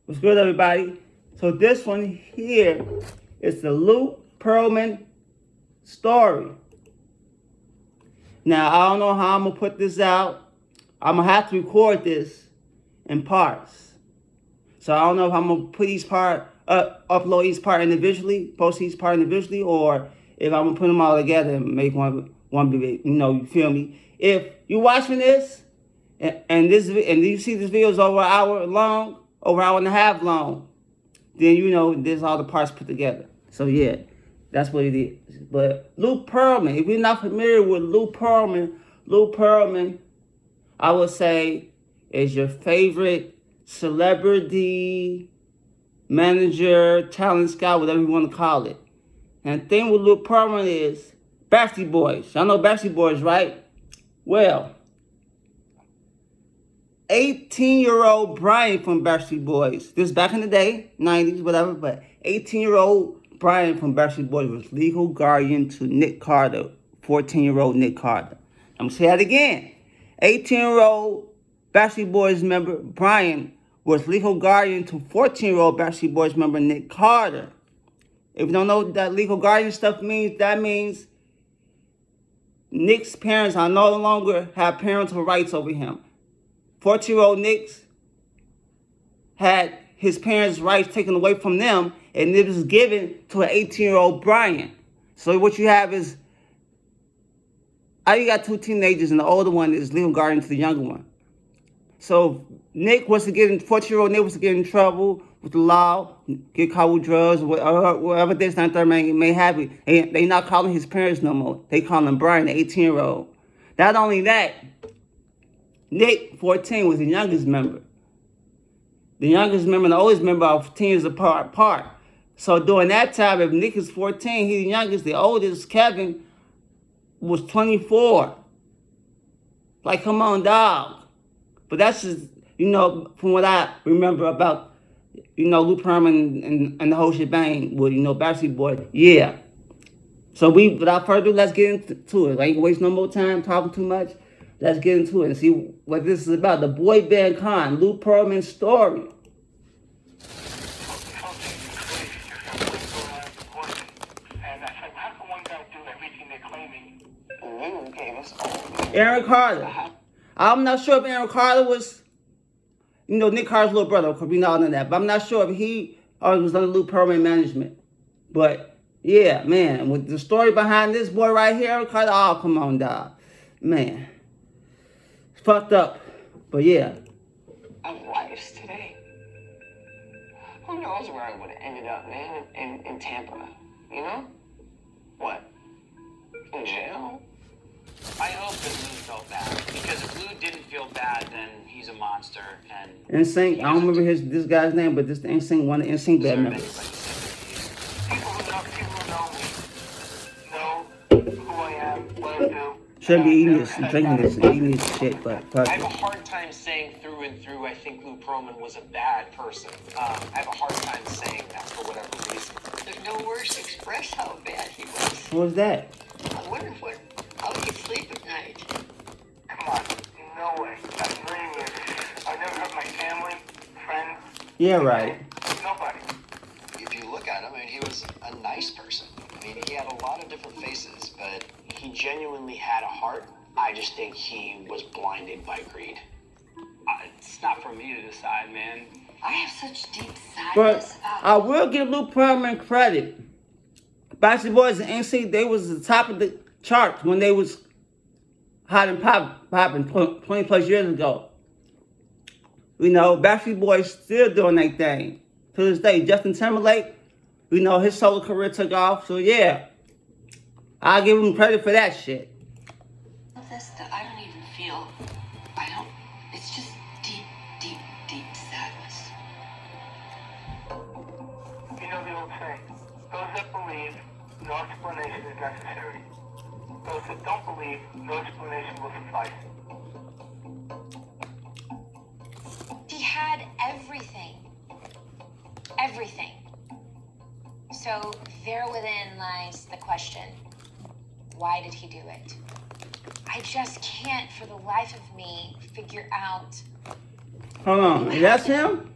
What's good, everybody? So this one here is the Lou Pearlman Story. Now, I don't know how I'm going to put this out. I'm going to have to record this in parts. So I don't know if I'm going to put each part upload each part individually, post each part individually, or if I'm going to put them all together and make one big, you feel me? If you're watching this and you see this video is over an hour long, over an hour and a half long, then there's all the parts put together. So yeah, that's what it is. But Lou Pearlman, if you're not familiar with Lou Pearlman, I would say is your favorite celebrity, manager, talent scout, whatever you want to call it. And the thing with Lou Pearlman is Backstreet Boys. Y'all know Backstreet Boys, right? Well, 18-year-old Brian from Backstreet Boys. This is back in the day, 90s, whatever, but 18-year-old Brian from Backstreet Boys was legal guardian to Nick Carter, 14-year-old Nick Carter. I'm going to say that again. 18-year-old Backstreet Boys member Brian was legal guardian to 14-year-old Backstreet Boys member Nick Carter. If you don't know what that legal guardian stuff means, that means Nick's parents are no longer have parental rights over him. 14-year-old Nick had his parents' rights taken away from them, and it was given to an 18-year-old Brian. So what you have is, you got two teenagers, and the older one is legal guardian to the younger one. So Nick was to get in, 14-year-old Nick was to get in trouble with the law, get caught with drugs, whatever this, that, third man may have it. They not calling his parents no more. They call him Brian, the 18-year-old. Not only that, Nick, 14, was the youngest member. The youngest member and the oldest member are 10 years apart. So during that time, if Nick is 14, he's the youngest. The oldest, Kevin, was 24. Like, come on, dog. But that's just, from what I remember about, Lou Pearlman and the whole shebang with, Backstreet Boys. Yeah. So without further ado, let's get into it. I ain't gonna waste no more time talking too much. Let's get into it and see what this is about. The boy band con, Lou Pearlman Story. Aaron Carter. I'm not sure if Aaron Carter was, Nick Carter's little brother, because we all know that. But I'm not sure if he was under Lou Pearlman management. But yeah, man, with the story behind this boy right here, Aaron Carter, oh, come on, dog. Man. Fucked up, but yeah. Of lives today. Who knows where I would have ended up, man? In Tampa, What? In jail? I hope that Lou felt bad, because if Lou didn't feel bad, then he's a monster. And NSYNC, I don't remember this guy's name, but this NSYNC, one of the NSYNC band members. People who know me know who I am, what I do. Should be eating this and drinking this and eating this shit, but I have a hard time saying through and through I think Lou Pearlman was a bad person. I have a hard time saying that for whatever reason. There's no words to express how bad he was. What was that? I wonder how he could sleep at night. Come on, no way. That's dreaming. I never had my family, friends. Yeah, right. Nobody. If you look at him, he was a nice person. He had a lot of different faces, but he genuinely had a heart. I just think he was blinded by greed. It's not for me to decide, man. I have such deep sadness But about I will give Lou Pearlman credit. Backstreet Boys and NSYNC, they was the top of the charts when they was hot and popping 20 plus years ago. Backstreet Boys still doing their thing to this day. Justin Timberlake, his solo career took off. So yeah, I'll give him credit for that shit. this that I don't even feel. It's just deep, deep, deep sadness. You know the old saying, those that believe, no explanation is necessary. Those that don't believe, no explanation will suffice. He had everything. Everything. So therein lies the question. Why did he do it? I just can't, for the life of me, figure out. Hold on, that's him?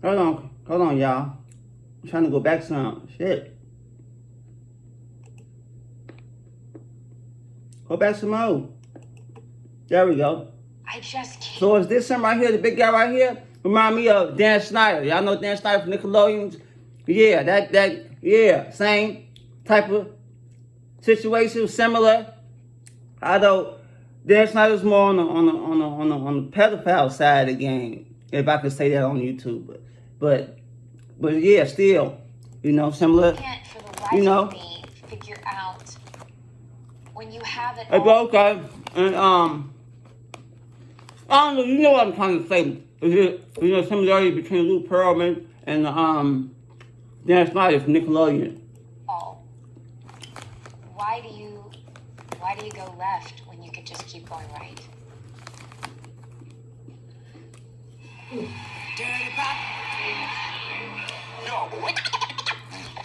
hold on, y'all. I'm trying to go back some. Shit. Go back some more. There we go. I just can't. So is this him right here, the big guy right here? Remind me of Dan Snyder. Y'all know Dan Snyder from Nickelodeon? Yeah, yeah, same type of situation, similar. Although Dan Snyder's more on the pedophile side of the game, if I could say that on YouTube. But yeah, still, similar. I can't for the life of me figure out when you have it all. Okay, and I don't know. You know what I'm trying to say? Is it similarity between Lou Pearlman and Dan Snyder from Nickelodeon? Why do you go left when you could just keep going right?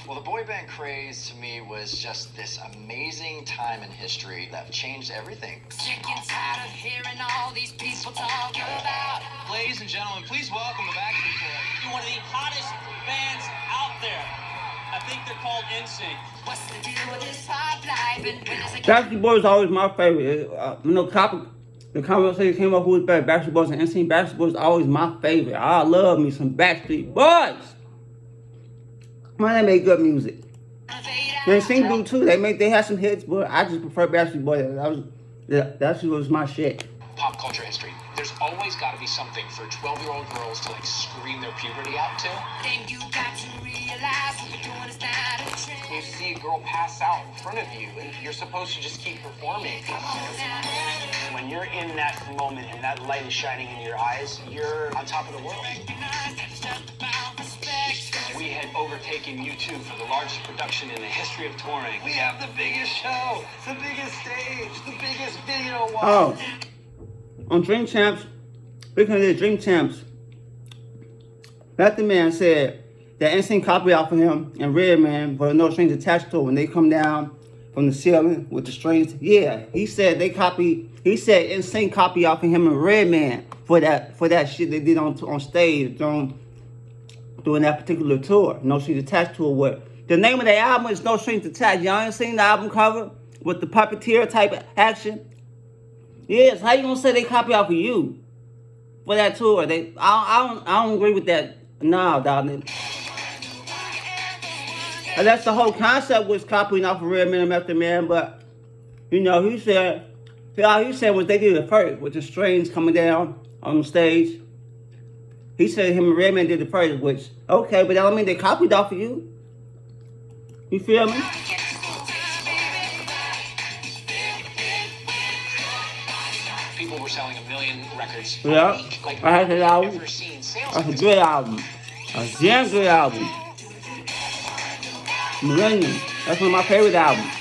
Well, the boy band craze to me was just this amazing time in history that changed everything. Sick and tired of hearing all these people talk about. Ladies and gentlemen, please welcome the Backstreet Boys. One of the hottest bands out there. I think they're called NSYNC. What's the deal with this hot life and when is it Backstreet Boys is always my favorite. The conversation came up who was better, Backstreet Boys and NSYNC. Backstreet Boys is always my favorite. I love me some Backstreet Boys. Man, they make good music. NSYNC do too. They had some hits, but I just prefer Backstreet Boys. That was my shit. Pop culture history. There's always got to be something for 12-year-old girls to scream their puberty out to. then you got to realize what you're doing is not a trend. You see a girl pass out in front of you, and you're supposed to just keep performing. When you're in that moment and that light is shining in your eyes, you're on top of the world. We had overtaken U2 for the largest production in the history of touring. We have the biggest show, the biggest stage, the biggest video wall. Oh, on Dream Champs, speaking of the Dream Champs, Method Man said that NSYNC copied off of him and Redman, but no strings attached to it when they come down from the ceiling with the strings. Yeah, he said NSYNC copied off of him and Redman for that shit they did on stage during that particular tour. No strings attached to it. What the name of the album is No Strings Attached. Y'all ain't seen the album cover with the puppeteer type of action? Yes, how you gonna say they copy off of you for that tour? I don't agree with that. No, darling. And that's the whole concept was copying off of Redman and Method Man, but he said all he said was they did it first with the strings coming down on the stage. He said him and Redman did it first, which okay, but that don't mean they copied off of you. You feel me? People were selling 1 million records Yeah, a week. Like, I had that album. never seen sales That's a like good album. A damn good album. Millennium. That's one of my favorite albums.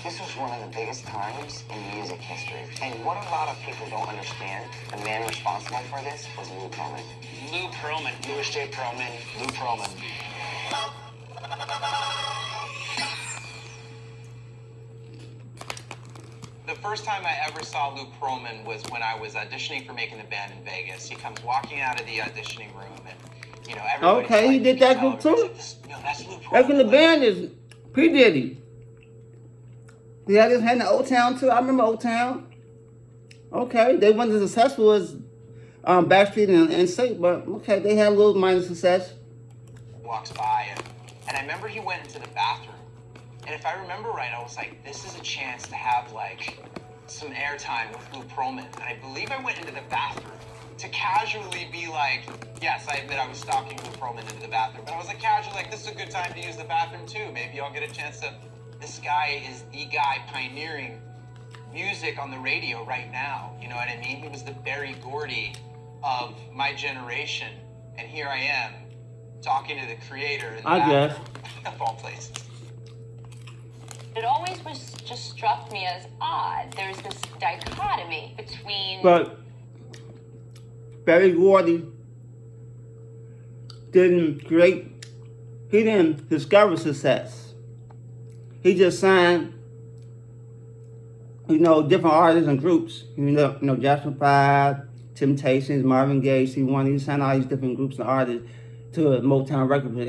This was one of the biggest times in music history. And what a lot of people don't understand, the man responsible for this was Lou Pearlman. Lou Pearlman. Louis J. Pearlman. Lou Pearlman. The first time I ever saw Lou Pearlman was when I was auditioning for Making the Band in Vegas. He comes walking out of the auditioning room, and everybody's Okay, he did that tell too? everybody's like, that's Lou Pearlman. Back in the band is P. Diddy. Yeah, this had in Old Town too. I remember Old Town. Okay, they weren't as successful as Backstreet and NSYNC, but okay, they had a little minor success. Walks by, and I remember he went into the bathroom. And if I remember right, I was like, this is a chance to have some airtime with Lou Pearlman. And I believe I went into the bathroom to casually be like, yes, I admit I was stalking Lou Pearlman into the bathroom. But I was casually this is a good time to use the bathroom too. Maybe I'll get a chance to, this guy is the guy pioneering music on the radio right now. You know what I mean? He was the Berry Gordy of my generation. And here I am talking to the creator in the bathroom, of all places. It always just struck me as odd. There's this dichotomy between. But Berry Gordy he didn't discover success. He just signed, different artists and groups. Jackson 5, Temptations, Marvin Gaye, C1. He signed all these different groups and artists to a Motown record, which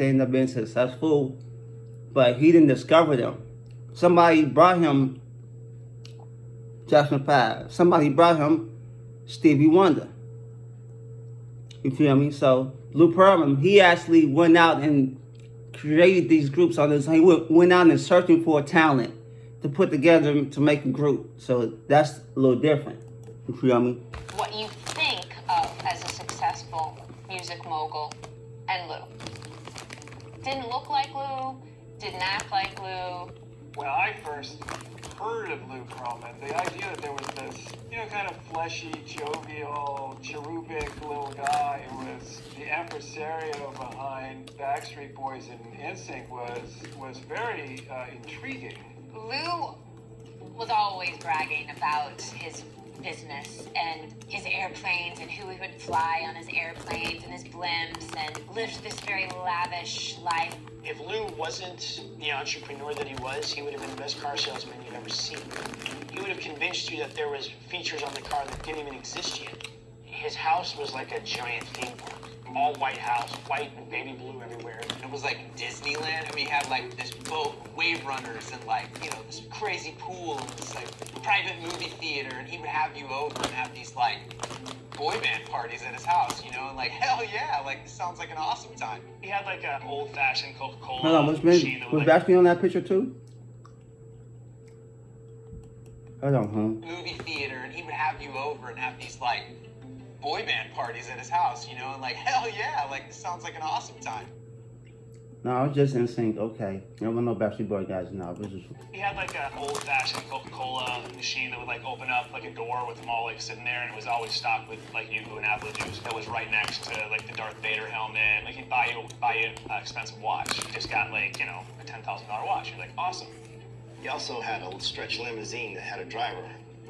ended up being successful. But he didn't discover them. Somebody brought him Jackson 5. Somebody brought him Stevie Wonder. You feel me? So Lou Pearlman, he actually went out and created these groups on his own. He went out and searching for a talent to put together to make a group. So that's a little different. You feel me? What you think of as a successful music mogul and Lou. Didn't look like Lou, didn't act like Lou. When I first heard of Lou Pearlman, the idea that there was this, kind of fleshy, jovial, cherubic little guy who was the impresario behind Backstreet Boys and NSYNC was very intriguing. Lou was always bragging about his business and his airplanes and who he would fly on his airplanes and his blimps and lived this very lavish life. If Lou wasn't the entrepreneur that he was, he would have been the best car salesman you've ever seen. He would have convinced you that there was features on the car that didn't even exist yet. His house was like a giant theme park. All white house, white and baby blue everywhere. It was like Disneyland. I mean, he had like this boat, wave runners, and this crazy pool, and this private movie theater, and he would have you over and have these boy band parties at his house, and hell yeah, this sounds like an awesome time. He had like an old-fashioned Coca-Cola Hold on, was Backstreet on that picture too? Hold on, huh? Movie theater, and he would have you over and have these boy band parties at his house, and hell yeah, this sounds like an awesome time. No, I was just in sync. Okay, I don't know Backstreet Boy guys now. He had like an old-fashioned Coca-Cola machine that would open up a door with them all sitting there, and it was always stocked with Yoo-hoo and apple juice. That was right next to the Darth Vader helmet. He'd buy you an expensive watch. You just got a $10,000 watch. You're like, awesome. He also had a stretch limousine that had a driver.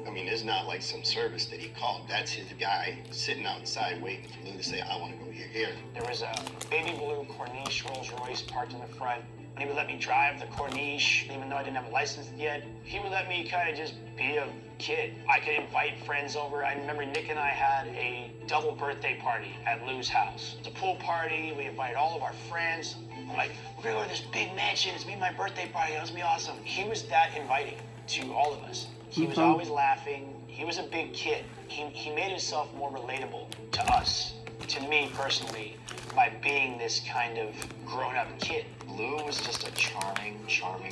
I mean, it's not like some service that he called. That's his guy sitting outside waiting for Lou to say, I want to go here. There was a baby blue Corniche Rolls Royce parked in the front. He would let me drive the Corniche, even though I didn't have a license yet. He would let me kind of just be a kid. I could invite friends over. I remember Nick and I had a double birthday party at Lou's house. It's a pool party. We invited all of our friends. I'm like, we're gonna go to this big mansion. It's me and my birthday party. It's gonna be awesome. He was that inviting to all of us. He was always laughing. He was a big kid. He made himself more relatable to us, to me personally, by being this kind of grown-up kid. Lou was just a charming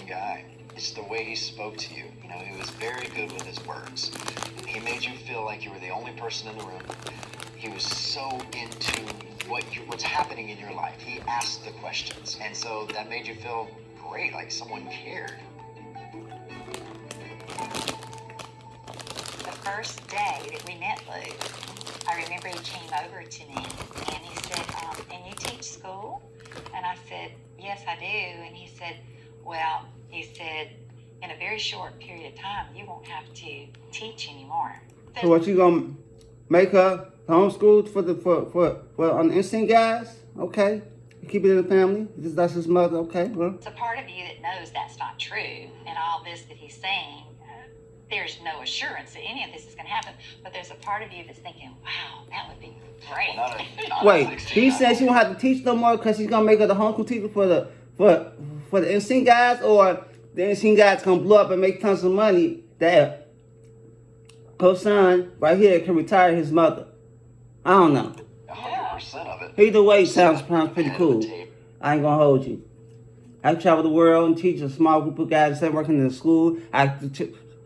guy. It's the way he spoke to you. He was very good with his words. He made you feel like you were the only person in the room. He was so into what's happening in your life. He asked the questions. And so that made you feel great, like someone cared. The first day that we met Lou, I remember he came over to me and he said, and you teach school? And I said, yes, I do. And he said, well, in a very short period of time, you won't have to teach anymore. So what, you gonna make her homeschooled for on the instant guys? Okay. Keep it in the family. That's his mother. Okay. Well. It's a part of you that knows that's not true. And all this that he's saying, there's no assurance that any of this is going to happen. But there's a part of you that's thinking, wow, that would be great. Wait, he said she won't have to teach no more because she's gonna make her the homeschool teacher for the NSYNC guys, or the NSYNC guys gonna blow up and make tons of money that her son right here can retire his mother. I don't know. 100% of it. Either way, sounds pretty cool. I ain't gonna hold you. I travel the world and teach a small group of guys that working in the school. I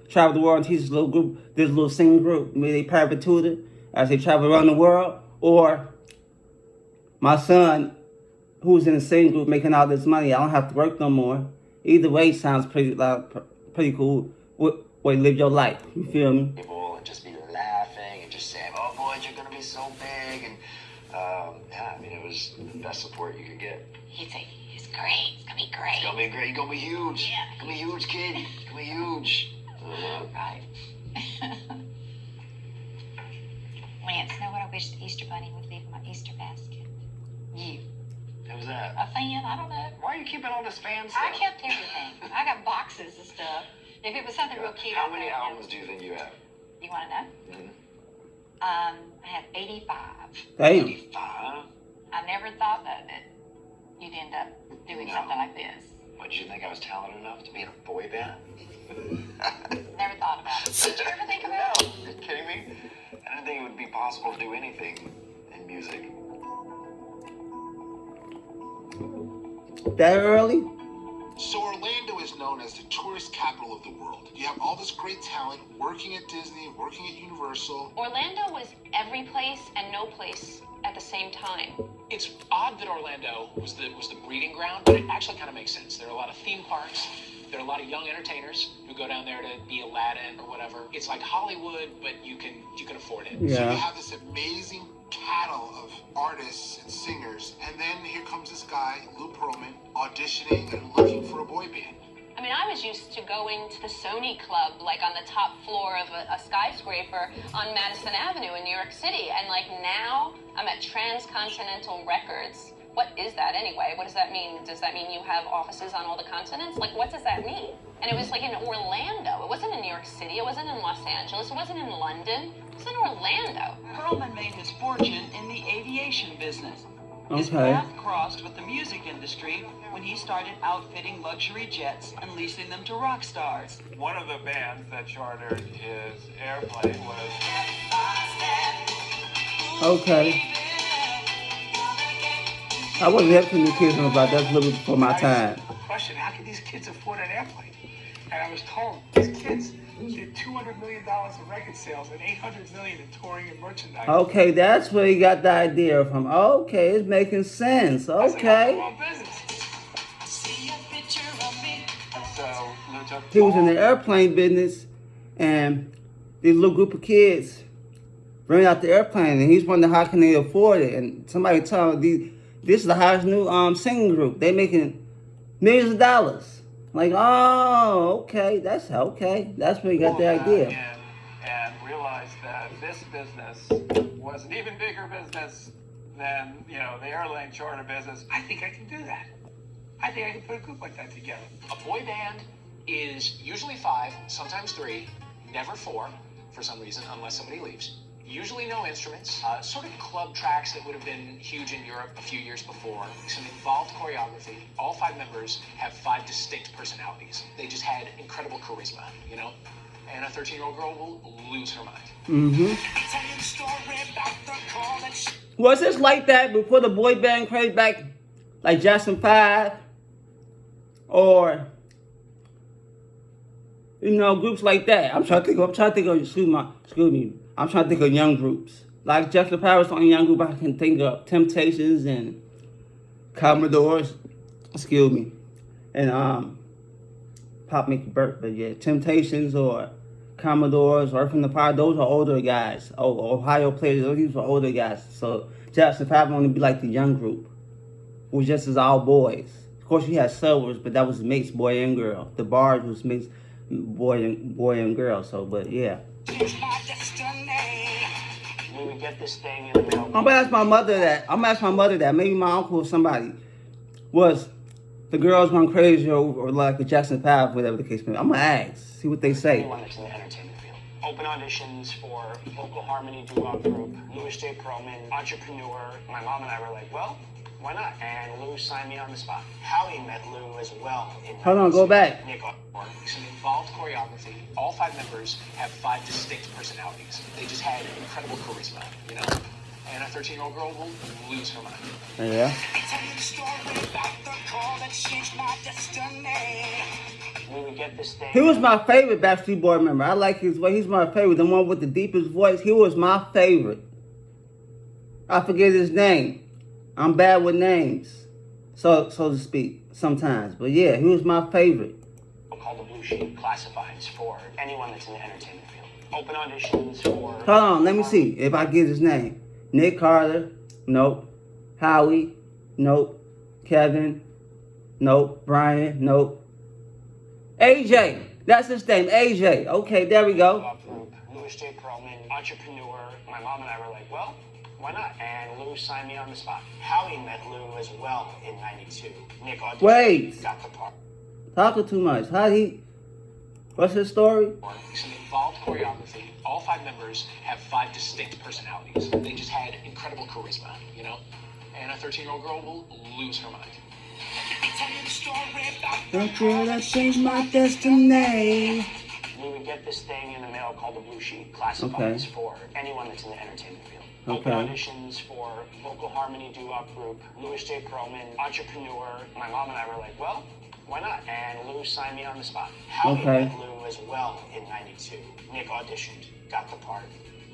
travel the world and teach this little singing group. Maybe they private tutor as they travel around the world, or my son, who's in the same group making all this money, I don't have to work no more. Either way, sounds pretty cool. Way to live your life. You feel me? People and just be laughing and just saying, "Oh boys, you're gonna be so big," and yeah, I mean, it was the best support you could get. He'd say, it's great. It's gonna be great. It's gonna be great. You're gonna be huge. Yeah. You're gonna be huge, kid. You're gonna be huge. Right. Lance, know what I wish the Easter Bunny would leave in my Easter basket? You. Who's that? A fan? I don't know. Why are you keeping all this fan stuff? I kept everything. I got boxes of stuff. If it was something real cute, How many albums do you think you have? You want to know? I had 85. Damn. 85? I never thought of it. You'd end up doing No. something like this. What, did you think I was talented enough to be in a boy band? Never thought about it. Did you ever think about it? No, are you kidding me? I didn't think it would be possible to do anything in music. That early? So Orlando is known as the tourist capital of the world. You have all this great talent working at Disney, working at Universal. Orlando was every place and no place at the same time. It's odd that Orlando was the breeding ground, but it actually kind of makes sense. There are a lot of theme parks. There are a lot of young entertainers who go down there to be Aladdin or whatever. It's like Hollywood, but you can afford it. So you Yeah. have this amazing cattle of artists and singers, and then here comes this guy, Lou Pearlman, auditioning and looking for a boy band. I mean, I was used to going to the Sony Club, like on the top floor of a skyscraper on Madison Avenue in New York City. And like now, I'm at Transcontinental Records. What is that anyway? What does that mean? Does that mean you have offices on all the continents? Like, what does that mean? And it was like in Orlando. It wasn't in New York City. It wasn't in Los Angeles. It wasn't in London. It was in Orlando. Pearlman made his fortune in the aviation business. His Okay. path crossed with the music industry when he started outfitting luxury jets and leasing them to rock stars. One of the bands that chartered his airplane was Okay. I wasn't hip to the kids about that's a little bit before my time. Question, how can these kids afford an airplane? And I was told, these kids did $200 million in record sales and $800 million in touring and merchandising. Okay, that's where he got the idea from. Okay, it's making sense. I was like, I'm Okay. on business. and so Lou took He was in the airplane business, and these little group of kids ran out the airplane, and he's wondering how can they afford it. And somebody told him, this is the hottest new singing group. They making millions of dollars. Like, oh, okay, that's okay. That's where he got the pulled that idea. in and realized that this business was an even bigger business than, the airline charter business. I think I can do that. I think I can put a group like that together. A boy band is usually 5, sometimes 3, never 4 for some reason, unless somebody leaves. Usually no instruments, sort of club tracks that would have been huge in Europe a few years before, some involved choreography. All 5 members have 5 distinct personalities. They just had incredible charisma, and a 13-year-old girl will lose her mind. Mm-hmm. Was this like that before the boy band craze back, like Jackson 5? Or, groups like that? I'm trying to think of, excuse me. I'm trying to think of young groups. Like Jackson 5 was the only young group I can think of. Temptations and Commodores, excuse me. And Pop Mickey Burke, but yeah, Temptations or Commodores, or from the Fire, those are older guys. Ohio players, these were older guys. So Jackson 5 only be like the young group. It was just as all boys. Of course, you had Silvers, but that was mixed boy and girl. The Bars was mixed boy and girl. So, but yeah. We would get this thing in the mail. I'm gonna ask my mother that. Maybe my uncle or somebody. Was the girls gone crazy or like the Jackson 5, whatever the case may be? I'm gonna ask, see what they say. Anyone that's in the entertainment field. Open auditions for local harmony doo-wop group, Louis J. Pearlman, entrepreneur. My mom and I were like, well, why not? And Lou signed me on the spot. Howie met Lou as well. Hold on, go back. Nick, some involved choreography. All 5 members have 5 distinct personalities. They just had incredible charisma, and a 13-year-old girl will lose her mind. Yeah. We would get this thing. He was my favorite Backstreet Boy member. I like his way. He's my favorite. The one with the deepest voice. He was my favorite. I forget his name. I'm bad with names, so to speak, sometimes. But yeah, he was my favorite. Called the Blue Sheet Classifieds for anyone that's in the entertainment field. Open auditions for. Hold on, let me see if I get his name. Nick Carter, nope. Howie, nope. Kevin, nope. Brian, nope. AJ, that's his name, AJ. Okay, there we go. Louis J. Pearlman, entrepreneur. My mom and I were like, well, why not? And Lou signed me on the spot. Howie met Lou as well in '92. Nick auditioned. Wait. Got the part. Talking too much. What's his story? Some involved choreography. All 5 members have 5 distinct personalities. They just had incredible charisma, you know? And a 13-year-old girl will lose her mind. Don't you that change my destiny. We would get this thing in the mail called the Blue Sheet, classifieds for anyone that's in the entertainment field. Open auditions for vocal harmony doo-wop group, Louis J. Pearlman, entrepreneur. My mom and I were like, well, why not? And Lou signed me on the spot. How we met Lou as well in '92. Nick auditioned, got the part.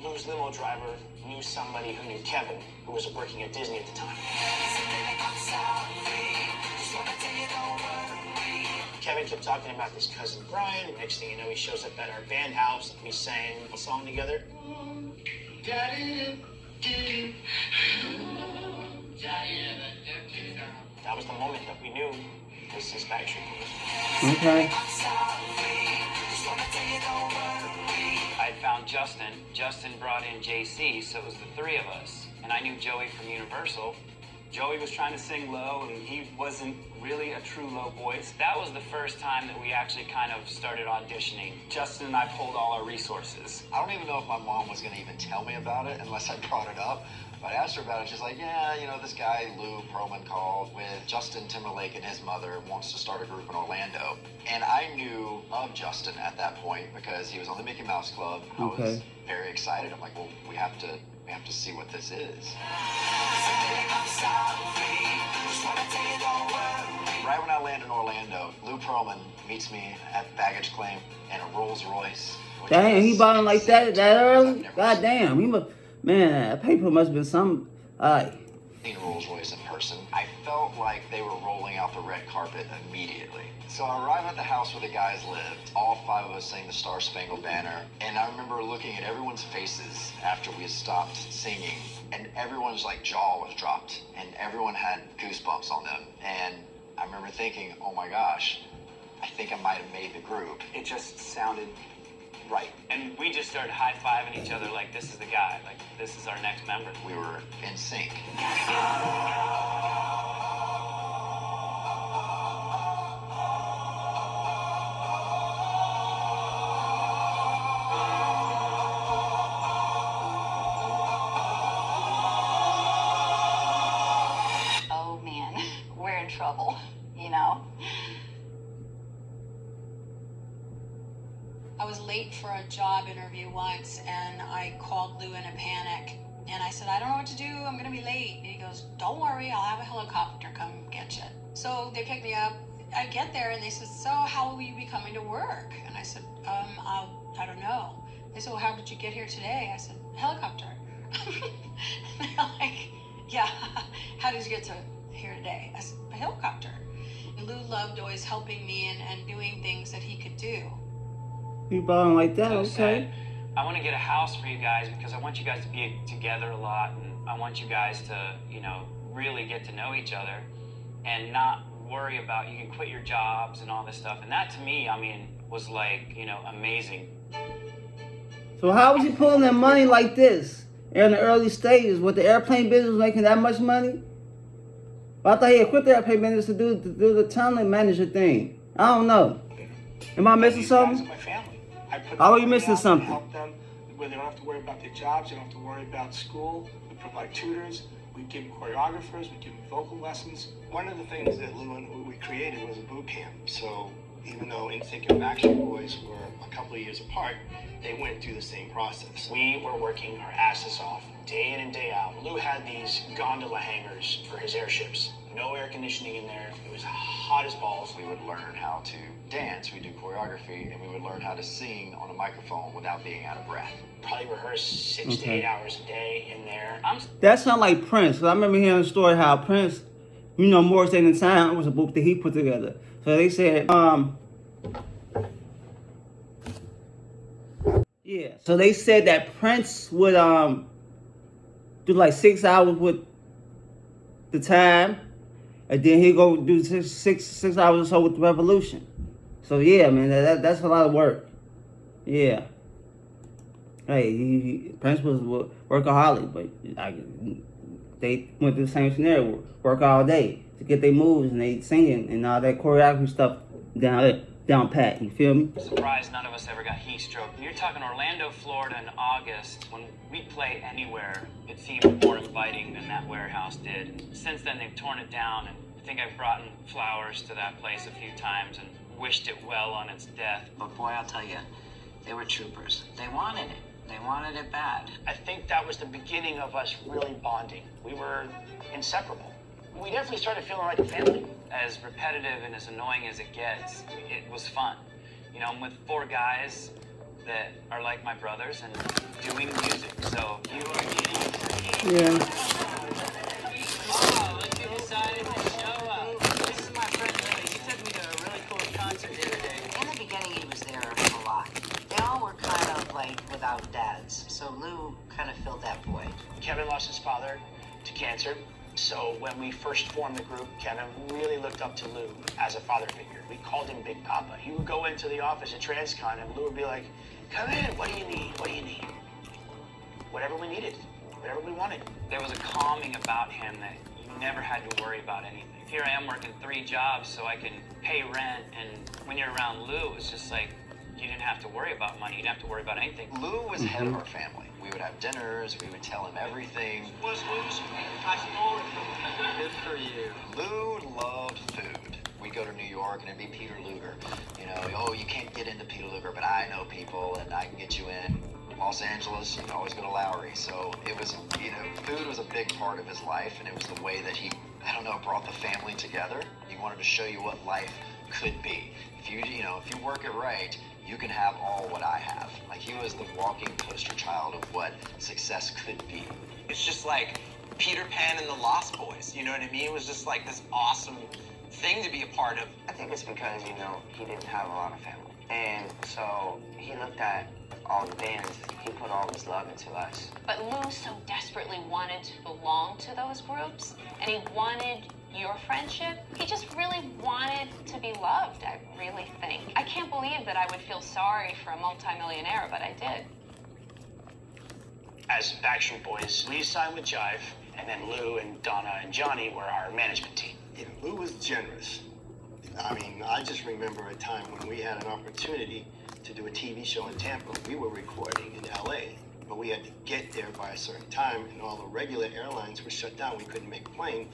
Lou's limo driver knew somebody who knew Kevin, who was working at Disney at the time. Kevin kept talking about his cousin Brian. Next thing you know, he shows up at our band house. We sang a song together. That was the moment that we knew this is Backstreet Boys. Okay. I found Justin. Justin brought in JC, so it was the 3 of us. And I knew Joey from Universal. Joey was trying to sing low, and he wasn't really a true low voice. That was the first time that we actually kind of started auditioning. Justin and I pulled all our resources. I don't even know if my mom was going to even tell me about it unless I brought it up. But I asked her about it. She's like, yeah, you know, this guy, Lou Pearlman, called with Justin Timberlake and his mother wants to start a group in Orlando. And I knew of Justin at that point because he was on the Mickey Mouse Club. I was very excited. I'm like, well, we have to see what this is. Right when I land in Orlando, Lou Pearlman meets me at baggage claim in a Rolls Royce. Damn, he bought him like that early? God damn, he must, man, that paper must have been some, Seen Rolls Royce in person. I felt like they were rolling out the red carpet immediately. So I arrived at the house where the guys lived. All 5 of us sang the Star Spangled Banner. And I remember looking at everyone's faces after we had stopped singing. And everyone's like jaw was dropped. And everyone had goosebumps on them. And I remember thinking, oh my gosh, I think I might have made the group. It just sounded right. And we just started high-fiving each other like, this is the guy. Like, this is our next member. We were in sync. Oh man, we're in trouble, you know? I was late for a job interview once and I called Lou in a panic and I said, I don't know what to do, I'm gonna be late. And he goes, don't worry, I'll have a helicopter come get you. So they picked me up. I get there and they said, so how will you be coming to work? And I said, I don't know. They said, well, how did you get here today? I said, helicopter. And they're like, yeah, how did you get to here today? I said, a helicopter. And Lou loved always helping me and doing things that he could do. You bought him like that, So okay. said, I want to get a house for you guys because I want you guys to be together a lot and I want you guys to, you know, really get to know each other and not worry about, you can quit your jobs and all this stuff. And that to me, I mean, was like, you know, amazing. So how was he pulling that money like this in the early stages? With the airplane business making that much money? But I thought he had quit the airplane business to do the talent manager thing. I don't know. Am I missing something? My family. I put How are you missing something? Help them where they don't have to worry about their jobs, they don't have to worry about school. We provide tutors, we give them choreographers, we give them vocal lessons. One of the things that Lou and we created was a boot camp. So even though NSYNC and Backstreet Boys were a couple of years apart, they went through the same process. We were working our asses off day in and day out. Lou had these gondola hangars for his airships. No air conditioning in there. It was hot as balls. We would learn how to dance, we do choreography, and we would learn how to sing on a microphone without being out of breath. Probably rehearse 6 to 8 hours a day in there. That sound like Prince. 'Cause I remember hearing a story how Prince, you know, More Than in Time was a book that he put together. So they said, yeah. So they said that Prince would do like 6 hours with the time, and then he'd go do six hours or so with the Revolution. So yeah, man, that's a lot of work. Yeah. Hey, Prince was workaholic, but they went through the same scenario. Work all day to get their moves and they singing and all that choreography stuff down there. down pat. You feel me? Surprised none of us ever got heat stroke. You're talking Orlando, Florida in August. When we'd play anywhere, it seemed more inviting than that warehouse did. Since then, they've torn it down, and I think I've brought in flowers to that place a few times and wished it well on its death. But boy, I'll tell you, they were troopers. They wanted it. They wanted it bad. I think that was the beginning of us really bonding. We were inseparable. We definitely started feeling like a family. As repetitive and as annoying as it gets, it was fun. You know, I'm with 4 guys that are like my brothers and doing music, so you are getting... Yeah. Oh, look who decided to show up. This is my friend Lily. He took me to a really cool concert the other day. In the beginning, he was there a lot. They all were kind of like without dads, so Lou kind of filled that void. Kevin lost his father to cancer. So when we first formed the group, Kevin really looked up to Lou as a father figure. We called him Big Papa. He would go into the office at Transcon and Lou would be like, come in, what do you need? What do you need? Whatever we needed, whatever we wanted. There was a calming about him that you never had to worry about anything. Here I am working 3 jobs so I can pay rent, and when you're around Lou, it's just like, you didn't have to worry about money. You didn't have to worry about anything. Lou was head of our family. We would have dinners. We would tell him everything. What's Lou's? Good for you. Lou loved food. We'd go to New York and it'd be Peter Luger. You know, oh, you can't get into Peter Luger, but I know people and I can get you in. Los Angeles, you can always go to Lowry. So it was, you know, food was a big part of his life, and it was the way that he, I don't know, brought the family together. He wanted to show you what life could be. If you know, if you work it right, you can have all what I have. Like, he was the walking poster child of what success could be. It's just like Peter Pan and the Lost Boys, you know what I mean? It was just like this awesome thing to be a part of. I think it's because, you know, he didn't have a lot of family. And so he looked at all the bands, he put all his love into us. But Lou so desperately wanted to belong to those groups, and he wanted your friendship. He just really wanted to be loved, I really think. I can't believe that I would feel sorry for a multimillionaire, but I did. As Backstreet Boys, we signed with Jive, and then Lou and Donna and Johnny were our management team. You know, Lou was generous. I mean, I just remember a time when we had an opportunity to do a TV show in Tampa. We were recording in LA, but we had to get there by a certain time, and all the regular airlines were shut down. We couldn't make a plane.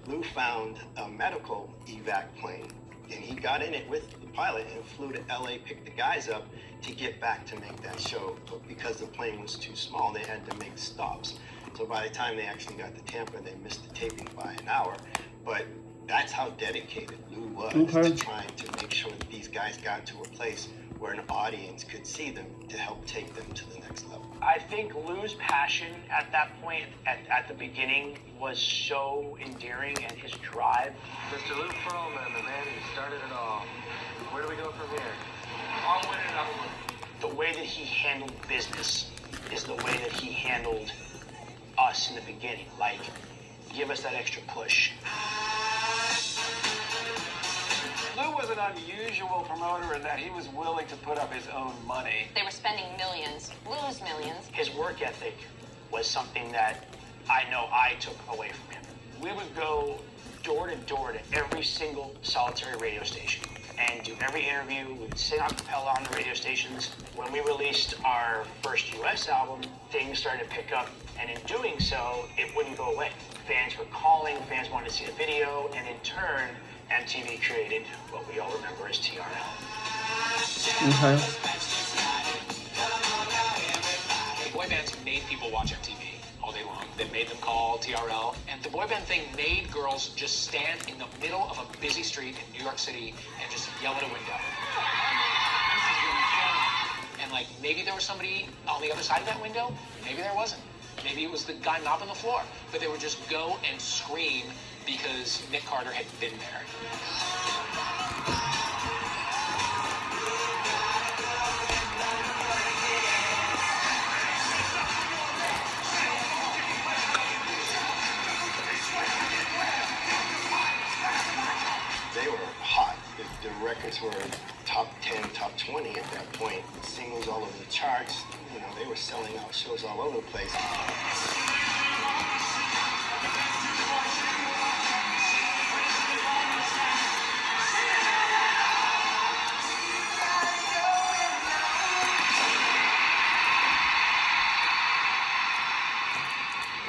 Lou found a medical evac plane, and he got in it with the pilot and flew to LA, picked the guys up to get back to make that show. But because the plane was too small, they had to make stops. So by the time they actually got to Tampa, they missed the taping by an hour. But that's how dedicated Lou was to trying to make sure that these guys got to a place where an audience could see them to help take them to the next level. I think Lou's passion at that point, at the beginning, was so endearing, and his drive. Mr. Lou Pearlman, the man who started it all. Where do we go from here? Onward and upward. The way that he handled business is the way that he handled us in the beginning. Like, give us that extra push. Lou was an unusual promoter in that he was willing to put up his own money. They were spending millions, Lou's millions. His work ethic was something that I know I took away from him. We would go door to door to every single solitary radio station and do every interview. We would sing a cappella on the radio stations. When we released our first US album, things started to pick up, and in doing so, it wouldn't go away. Fans were calling, fans wanted to see the video, and in turn, MTV created what we all remember as TRL. The boy bands made people watch MTV all day long. They made them call TRL. And the boy band thing made girls just stand in the middle of a busy street in New York City and just yell at a window. And like, maybe there was somebody on the other side of that window. Maybe there wasn't. Maybe it was the guy mopping the floor. But they would just go and scream because Nick Carter had been there. They were hot. The records were top 10, top 20 at that point. Singles all over the charts. You know, they were selling out shows all over the place.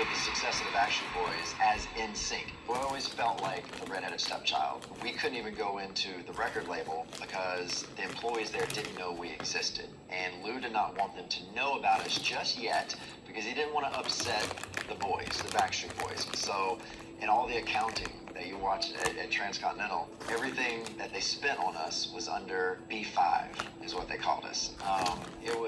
with the success of the Backstreet Boys as NSYNC. We always felt like the redheaded stepchild. We couldn't even go into the record label because the employees there didn't know we existed. And Lou did not want them to know about us just yet because he didn't want to upset the boys, the Backstreet Boys. So in all the accounting that you watch at Transcontinental, everything that they spent on us was under B5, is what they called us. It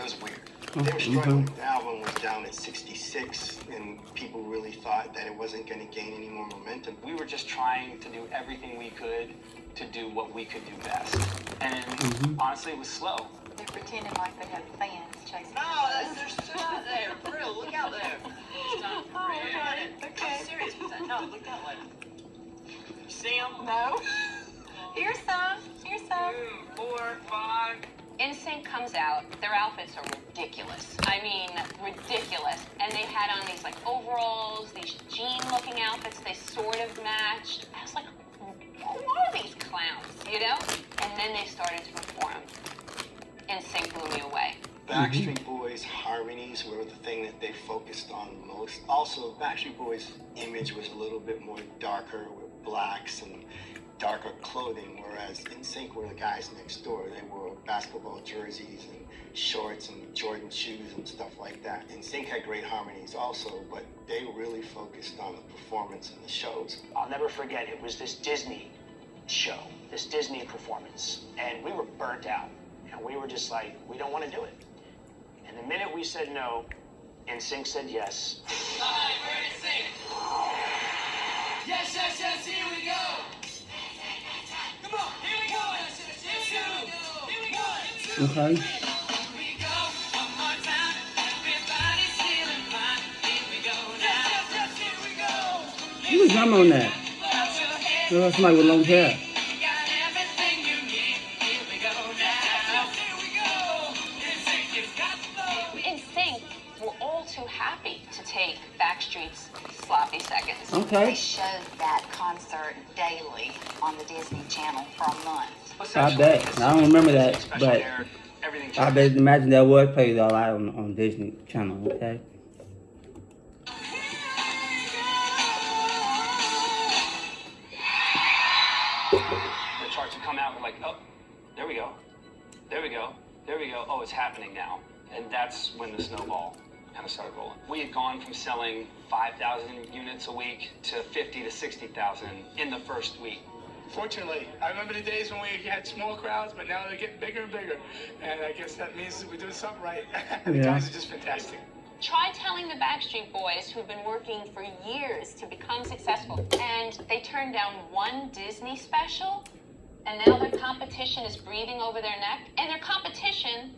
was weird. They were struggling. The album was down at 66, and people really thought that it wasn't going to gain any more momentum. We were just trying to do everything we could to do what we could do best. And honestly, it was slow. They're pretending like they have fans chasing. No, they're still out there. For real, look out there. It's not for real. Okay. I'm serious with that. No, look that way. You see them? No. Here's some. Here's some. 2, 4, 5. NSYNC comes out, their outfits are ridiculous. I mean, ridiculous. And they had on these like overalls, these jean-looking outfits, they sort of matched. I was like, who are these clowns, you know? And then they started to perform. NSYNC blew me away. Backstreet Boys harmonies were the thing that they focused on most. Also, Backstreet Boys' image was a little bit more darker with blacks and darker clothing, whereas NSYNC were the guys next door. They wore basketball jerseys and shorts and Jordan shoes and stuff like that. NSYNC had great harmonies also, but they really focused on the performance and the shows. I'll never forget, it was this Disney show, this Disney performance, and we were burnt out. And we were just like, we don't want to do it. And the minute we said no, NSYNC said yes. All right, we're in sync. Yes, yes, yes, here we go. Come on, here we go. Here we go. Okay. Here we go. One more time. Everybody's feeling fine. Here we go now. Yes, yes, yes, here we go. Who was drum on that? There was somebody with long hair. NSYNC were all too happy to take Backstreet's sloppy seconds. They Okay. showed that concert daily on the Disney Channel for a month. I bet. I don't remember that, but I bet imagine that was played a lot on Disney Channel, okay? The charts would come out, we're like, oh, there we go. There we go. There we go. Oh, it's happening now. And that's when the snowball kind of started rolling. We had gone from selling 5,000 units a week to 50 to 60,000 in the first week. Fortunately, I remember the days when we had small crowds, but now they're getting bigger and bigger. And I guess that means we're doing something right. The Yeah. guys are just fantastic. Try telling the Backstreet Boys, who've been working for years to become successful, and they turned down one Disney special, and now their competition is breathing over their neck, and their competition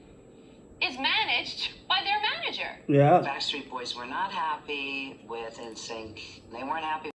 is managed by their manager. Yeah. Backstreet Boys were not happy with NSYNC. They weren't happy